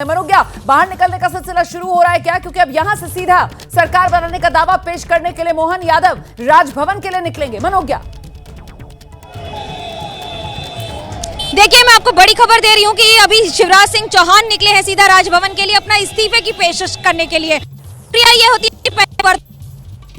मनोज्ञा, बाहर निकलने का सिलसिला शुरू हो रहा है क्या? क्योंकि अब यहां से सीधा सरकार बनाने का दावा पेश करने के लिए मोहन यादव राजभवन के लिए निकलेंगे। मनोज्ञा, देखिए, मैं आपको बड़ी खबर दे रही हूँ कि अभी शिवराज सिंह चौहान निकले हैं सीधा राजभवन के लिए अपना इस्तीफे की पेशकश करने के लिए। प्रक्रिया ये होती है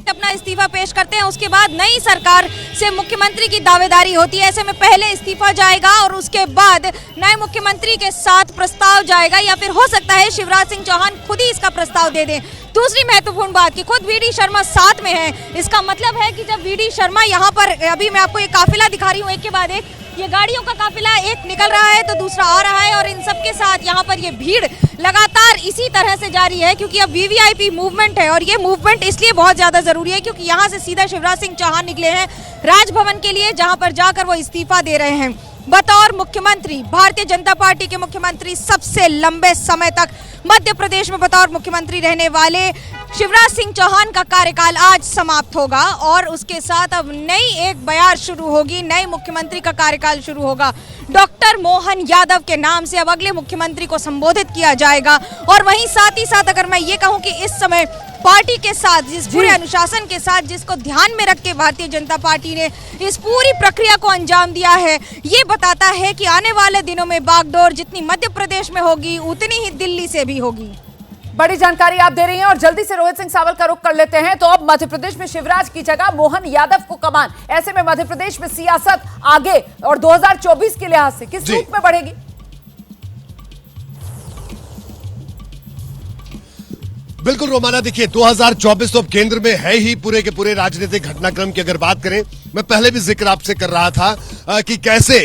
अपना इस्तीफा पेश करते हैं, उसके बाद नई सरकार से मुख्यमंत्री की दावेदारी होती है। ऐसे में पहले इस्तीफा जाएगा और उसके बाद नए मुख्यमंत्री के साथ प्रस्ताव जाएगा, या फिर हो सकता है शिवराज सिंह चौहान खुद ही इसका प्रस्ताव दे दें। दूसरी महत्वपूर्ण बात कि खुद वीडी शर्मा साथ में है, इसका मतलब है कि जब वीडी शर्मा यहाँ पर, अभी मैं आपको ये काफिला दिखा रही हूँ एक के बाद एक, ये गाड़ियों का काफिला एक निकल रहा है तो दूसरा आ रहा है, और इन सब के साथ यहाँ पर ये भीड़ लगातार इसी तरह से जारी है क्योंकि अब वीवीआईपी मूवमेंट है। और ये मूवमेंट इसलिए बहुत ज्यादा जरूरी है क्योंकि यहाँ से सीधा शिवराज सिंह चौहान निकले हैं राजभवन के लिए, जहाँ पर जाकर वो इस्तीफा दे रहे हैं। बतौर मुख्यमंत्री, भारतीय जनता पार्टी के मुख्यमंत्री, सबसे लंबे समय तक मध्य प्रदेश में बतौर मुख्यमंत्री रहने वाले शिवराज सिंह चौहान का कार्यकाल आज समाप्त होगा और उसके साथ अब नई एक बयार शुरू होगी, नए मुख्यमंत्री का कार्यकाल शुरू होगा। डॉक्टर मोहन यादव के नाम से अब अगले मुख्यमंत्री को संबोधित किया जाएगा। और वहीं साथ ही साथ अगर मैं ये कहूं कि इस समय पार्टी के साथ, जिस पूरे अनुशासन के साथ, जिसको ध्यान में रख के भारतीय जनता पार्टी ने इस पूरी प्रक्रिया को अंजाम दिया है, ये बताता है कि आने वाले दिनों में बागडोर जितनी मध्य प्रदेश में होगी उतनी ही दिल्ली से भी होगी। बड़ी जानकारी आप दे रही हैं और जल्दी से रोहित सिंह सावल का रुख कर लेते हैं। तो अब मध्य प्रदेश में शिवराज की जगह मोहन यादव को कमान, ऐसे में मध्य प्रदेश में सियासत आगे और 2024 के लिहाज से किस रूप में बढ़ेगी? बिल्कुल रोमाना, देखिए 2024 तो अब केंद्र में है ही। पूरे के पूरे राजनीतिक घटनाक्रम की अगर बात करें, मैं पहले भी जिक्र आपसे कर रहा था कि कैसे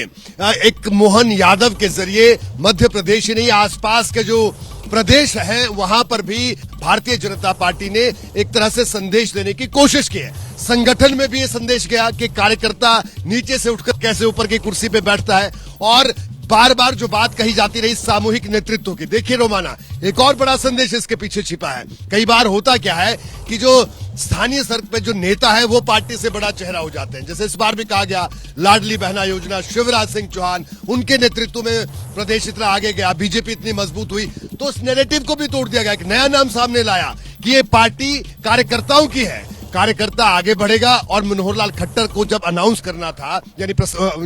एक मोहन यादव के जरिए मध्य प्रदेश ही नहीं, आसपास के जो प्रदेश है वहां पर भी भारतीय जनता पार्टी ने एक तरह से संदेश देने की कोशिश की है। संगठन में भी ये संदेश गया कि कार्यकर्ता नीचे से उठकर कैसे ऊपर की कुर्सी पे बैठता है, और बार बार जो बात कही जाती रही सामूहिक नेतृत्व की। देखिए रोमाना, एक और बड़ा संदेश इसके पीछे छिपा है। कई बार होता क्या है कि जो स्थानीय स्तर पे जो नेता है वो पार्टी से बड़ा चेहरा हो जाते हैं। जैसे इस बार भी कहा गया, लाडली बहना योजना, शिवराज सिंह चौहान, उनके नेतृत्व में प्रदेश इतना आगे गया, बीजेपी इतनी मजबूत हुई, तो उस नैरेटिव को भी तोड़ दिया गया। एक नया नाम सामने लाया कि ये पार्टी कार्यकर्ताओं की है, कार्यकर्ता आगे बढ़ेगा। और मनोहर लाल खट्टर को जब अनाउंस करना था, यानी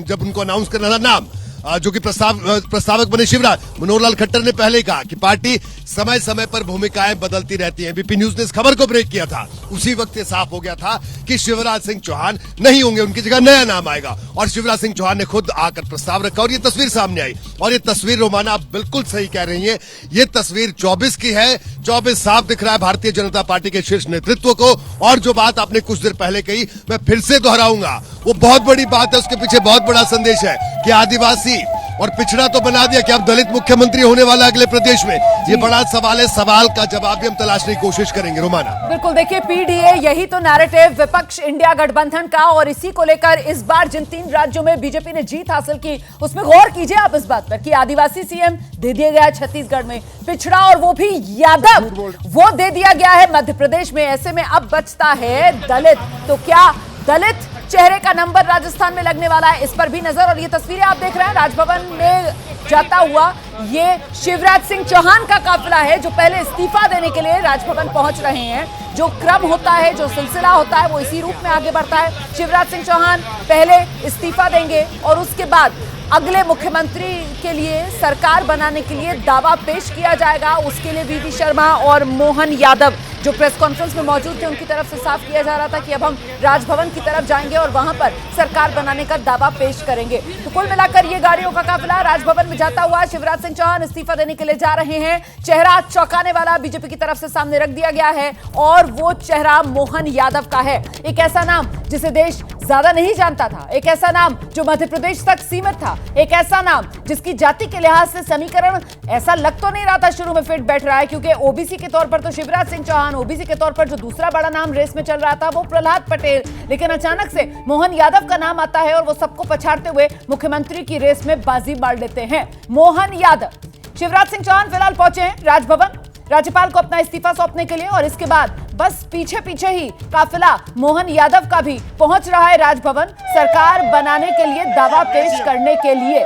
जब उनको अनाउंस करना था नाम, जो कि प्रस्तावक बने शिवराज, मनोहर लाल खट्टर ने पहले कहा कि पार्टी समय समय पर भूमिकाएं बदलती रहती हैं। बीपी न्यूज ने इस खबर को ब्रेक किया था, उसी वक्त ये साफ हो गया था कि शिवराज सिंह चौहान नहीं होंगे, उनकी जगह नया नाम आएगा। और शिवराज सिंह चौहान ने खुद आकर प्रस्ताव रखा और ये तस्वीर सामने आई। और ये तस्वीर रोमाना, आप बिल्कुल सही कह रही है, ये तस्वीर 24 की है। 24 साफ दिख रहा है भारतीय जनता पार्टी के शीर्ष नेतृत्व को। और जो बात आपने कुछ देर पहले कही, मैं फिर से दोहराऊंगा, वो बहुत बड़ी बात है, उसके पीछे बहुत बड़ा संदेश है कि आदिवासी और पिछड़ा तो बना दिया कि अब दलित मुख्यमंत्री होने वाला अगले प्रदेश में। ये बड़ा सवाल है, सवाल का जवाब भी हम तलाशने की कोशिश करेंगे रोमाना। बिल्कुल, देखिए पीडीए, यही तो नैरेटिव विपक्ष इंडिया गठबंधन का, और इसी को लेकर इस बार जिन 3 राज्यों में बीजेपी ने जीत हासिल की, उसमें गौर कीजिए आप इस बात पर कि आदिवासी सीएम दे दिया गया है छत्तीसगढ़ में, पिछड़ा और वो भी यादव वो दे दिया गया है मध्य प्रदेश में। ऐसे में अब बचता है दलित, तो क्या दलित चेहरे का नंबर राजस्थान में लगने वाला है? इस पर भी नजर। और ये तस्वीरें आप देख रहे हैं राजभवन में जाता हुआ, ये शिवराज सिंह चौहान का काफिला है जो पहले इस्तीफा देने के लिए राजभवन पहुंच रहे हैं। जो क्रम होता है, जो सिलसिला होता है, वो इसी रूप में आगे बढ़ता है। शिवराज सिंह चौहान पहले इस्तीफा देंगे और उसके बाद अगले मुख्यमंत्री के लिए, सरकार बनाने के लिए दावा पेश किया जाएगा। उसके लिए वीडी शर्मा और मोहन यादव जो प्रेस कॉन्फ्रेंस में मौजूद थे, उनकी तरफ से साफ किया जा रहा था कि अब हम राजभवन की तरफ जाएंगे और वहां पर सरकार बनाने का दावा पेश करेंगे। तो कुल मिलाकर ये गाड़ियों का काफिला राजभवन में जाता हुआ, शिवराज सिंह चौहान इस्तीफा देने के लिए जा रहे हैं। चेहरा चौंकाने वाला बीजेपी की तरफ से सामने रख दिया गया है और वो चेहरा मोहन यादव का है। एक ऐसा नाम जिसे देश ज्यादा नहीं जानता था, एक ऐसा नाम जो मध्य प्रदेश तक सीमित था, एक ऐसा नाम जिसकी जाति के लिहाज से समीकरण ऐसा लग तो नहीं रहा था शुरू में फिट बैठ रहा है, क्योंकि ओबीसी के तौर पर तो शिवराज सिंह चौहान, ओबीसी के तौर पर जो दूसरा बड़ा नाम रेस में चल रहा था वो प्रहलाद पटेल, लेकिन अचानक से मोहन यादव का नाम आता है और वो सबको पछाड़ते हुए मुख्यमंत्री की रेस में बाजी मार लेते हैं। मोहन यादव, शिवराज सिंह चौहान फिलहाल पहुंचे हैं राजभवन राज्यपाल को अपना इस्तीफा सौंपने के लिए, और इसके बाद बस पीछे पीछे ही काफिला मोहन यादव का भी पहुंच रहा है राजभवन, सरकार बनाने के लिए दावा पेश करने के लिए।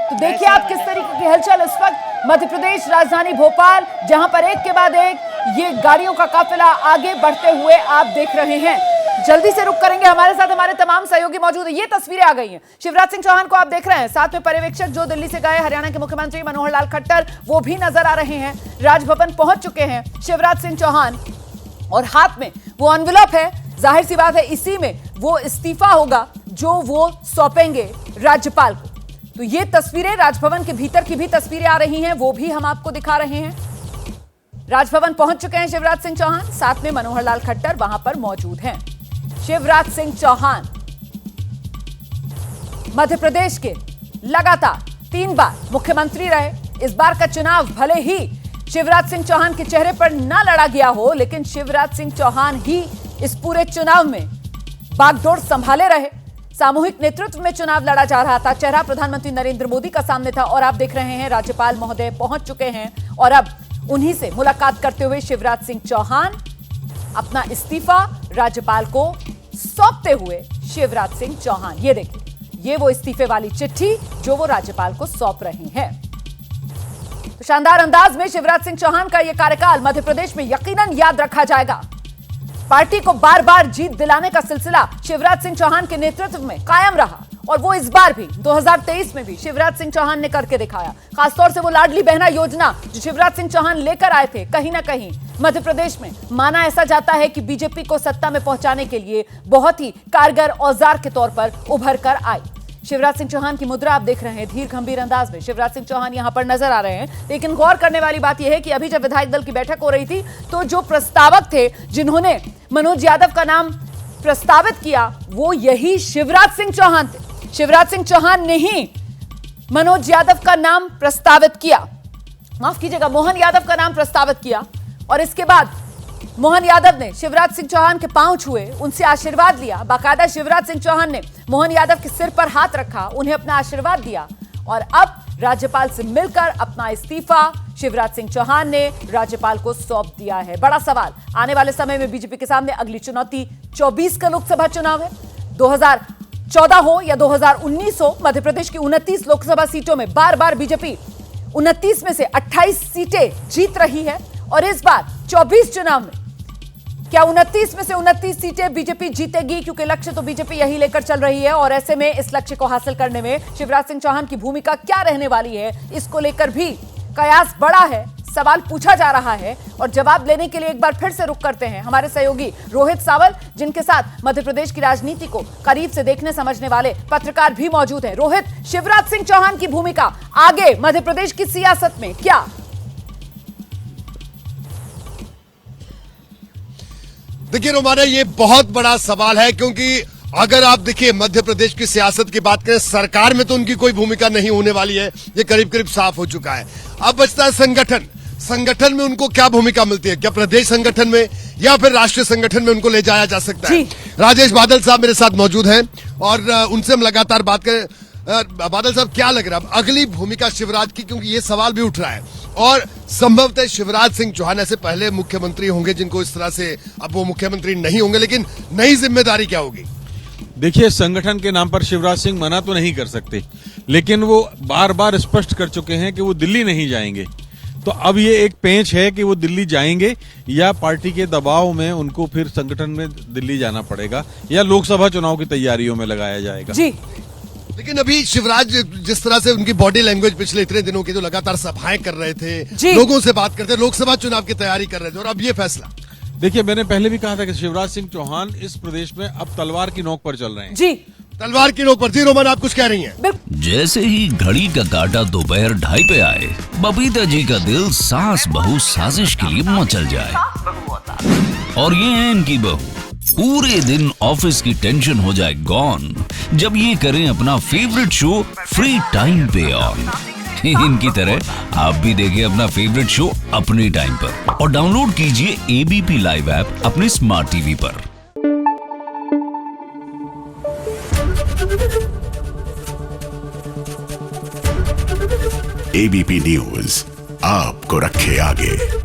तो देखिए आप किस तरीके की हलचल इस वक्त मध्य प्रदेश राजधानी भोपाल, जहां पर एक के बाद एक ये गाड़ियों का काफिला आगे बढ़ते हुए आप देख रहे हैं। जल्दी से रुक करेंगे, हमारे साथ हमारे तमाम सहयोगी मौजूद हैं। ये तस्वीरें आ गई हैं, शिवराज सिंह चौहान को आप देख रहे हैं, साथ में पर्यवेक्षक जो दिल्ली से गए, हरियाणा के मुख्यमंत्री मनोहर लाल खट्टर, वो भी नजर आ रहे हैं। राजभवन पहुंच चुके हैं शिवराज सिंह चौहान और हाथ में वो एनवेलप है। जाहिर सी बात है इसी में वो इस्तीफा होगा जो वो सौंपेंगे राज्यपाल को। तो ये तस्वीरें राजभवन के भीतर की भी तस्वीरें आ रही हैं, वो भी हम आपको दिखा रहे हैं। राजभवन पहुंच चुके हैं शिवराज सिंह चौहान, साथ में मनोहर लाल खट्टर वहां पर मौजूद हैं। शिवराज सिंह चौहान मध्य प्रदेश के लगातार 3 बार मुख्यमंत्री रहे। इस बार का चुनाव भले ही शिवराज सिंह चौहान के चेहरे पर ना लड़ा गया हो, लेकिन शिवराज सिंह चौहान ही इस पूरे चुनाव में बागडोर संभाले रहे। सामूहिक नेतृत्व में चुनाव लड़ा जा रहा था, चेहरा प्रधानमंत्री नरेंद्र मोदी का सामने था और आप देख रहे हैं राज्यपाल महोदय पहुंच चुके हैं और अब उन्हीं से मुलाकात करते हुए शिवराज सिंह चौहान अपना इस्तीफा राज्यपाल को सौंपते हुए शिवराज सिंह चौहान, ये देखिए, ये वो इस्तीफे वाली चिट्ठी जो वो राज्यपाल को सौंप रहे हैं। तो शानदार अंदाज में शिवराज सिंह चौहान का यह कार्यकाल मध्य प्रदेश में यकीनन याद रखा जाएगा। पार्टी को बार बार जीत दिलाने का सिलसिला शिवराज सिंह चौहान के नेतृत्व में कायम रहा और वो इस बार भी 2023 में भी शिवराज सिंह चौहान ने करके दिखाया। खासतौर से वो लाडली बहना योजना जो शिवराज सिंह चौहान लेकर आए थे, कहीं ना कहीं मध्य प्रदेश में माना ऐसा जाता है कि बीजेपी को सत्ता में पहुंचाने के लिए बहुत ही कारगर औजार के तौर पर उभर कर आई। शिवराज सिंह चौहान की मुद्रा आप देख रहे हैं, धीर गंभीर अंदाज में शिवराज सिंह चौहान यहां पर नजर आ रहे हैं। लेकिन गौर करने वाली बात यह है कि अभी जब विधायक दल की बैठक हो रही थी तो जो प्रस्तावक थे जिन्होंने मनोज यादव का नाम प्रस्तावित किया वो यही शिवराज सिंह चौहान थे। शिवराज सिंह चौहान ने ही मनोज यादव का नाम प्रस्तावित किया, माफ कीजिएगा, मोहन यादव का नाम प्रस्तावित किया और इसके बाद मोहन यादव ने शिवराज सिंह चौहान के पांव छुए, उनसे आशीर्वाद लिया। बाकायदा शिवराज सिंह चौहान ने मोहन यादव के सिर पर हाथ रखा, उन्हें अपना आशीर्वाद दिया और अब राज्यपाल से मिलकर अपना इस्तीफा शिवराज सिंह चौहान ने राज्यपाल को सौंप दिया है। बड़ा सवाल आने वाले समय में बीजेपी के सामने अगली चुनौती 24 का लोकसभा चुनाव है। 2014 हो या 2019 हो, मध्य प्रदेश की 29 लोकसभा सीटों में बार बार बीजेपी 29 में से 28 सीटें जीत रही है और इस बार 24 चुनाव में क्या 29 में से 29 सीटें बीजेपी जीतेगी, क्योंकि लक्ष्य तो बीजेपी यही लेकर चल रही है और ऐसे में इस लक्ष्य को हासिल करने में शिवराज सिंह चौहान की भूमिका क्या रहने वाली है, इसको लेकर भी कयास बड़ा है, सवाल पूछा जा रहा है। और जवाब लेने के लिए एक बार फिर से रुक करते हैं हमारे सहयोगी रोहित सावल, जिनके साथ मध्य प्रदेश की राजनीति को करीब से देखने समझने वाले पत्रकार भी मौजूद हैं। रोहित, शिवराज सिंह चौहान की भूमिका आगे मध्य प्रदेश की सियासत में क्या? देखिए रोमाना, ये बहुत बड़ा सवाल है क्योंकि अगर आप देखिए मध्य प्रदेश की सियासत की बात करें, सरकार में तो उनकी कोई भूमिका नहीं होने वाली है, ये करीब करीब साफ हो चुका है। अब बचता है संगठन। संगठन में उनको क्या भूमिका मिलती है, क्या प्रदेश संगठन में या फिर राष्ट्रीय संगठन में उनको ले जाया जा सकता है? राजेश बादल साहब मेरे साथ मौजूद हैं और उनसे हम लगातार बात करें। बादल साहब, क्या लग रहा है अगली भूमिका शिवराज की, क्योंकि ये सवाल भी उठ रहा है और संभवतः शिवराज सिंह चौहान ऐसे पहले मुख्यमंत्री होंगे जिनको इस तरह से, अब वो मुख्यमंत्री नहीं होंगे, लेकिन नई जिम्मेदारी क्या होगी? देखिए, संगठन के नाम पर शिवराज सिंह मना तो नहीं कर सकते, लेकिन वो बार बार स्पष्ट कर चुके हैं कि वो दिल्ली नहीं जाएंगे। तो अब ये एक पेंच है कि वो दिल्ली जाएंगे या पार्टी के दबाव में उनको फिर संगठन में दिल्ली जाना पड़ेगा या लोकसभा चुनाव की तैयारियों में लगाया जाएगा। जी, लेकिन अभी शिवराज जिस तरह से उनकी बॉडी लैंग्वेज पिछले इतने दिनों की जो लगातार सभाएं कर रहे थे, लोगों से बात करते, लोकसभा चुनाव की तैयारी कर रहे थे और अब ये फैसला। देखिए, मैंने पहले भी कहा था कि शिवराज सिंह चौहान इस प्रदेश में अब तलवार की नोक पर चल रहे हैं। जी, तलवार की नोक पर। जी रोमन, आप कुछ कह रही हैं? जैसे ही घड़ी का काटा दोपहर 2:30 पे आए, बबीता जी का दिल सास बहू साजिश के लिए मचल जाए। और ये है इनकी बहू, पूरे दिन ऑफिस की टेंशन हो जाए गॉन जब ये करें अपना फेवरेट शो फ्री टाइम पे ऑन। इनकी तरह आप भी देखिए अपना फेवरेट शो अपने टाइम पर और डाउनलोड कीजिए एबीपी लाइव ऐप अपने स्मार्ट टीवी पर। एबीपी न्यूज आपको रखे आगे।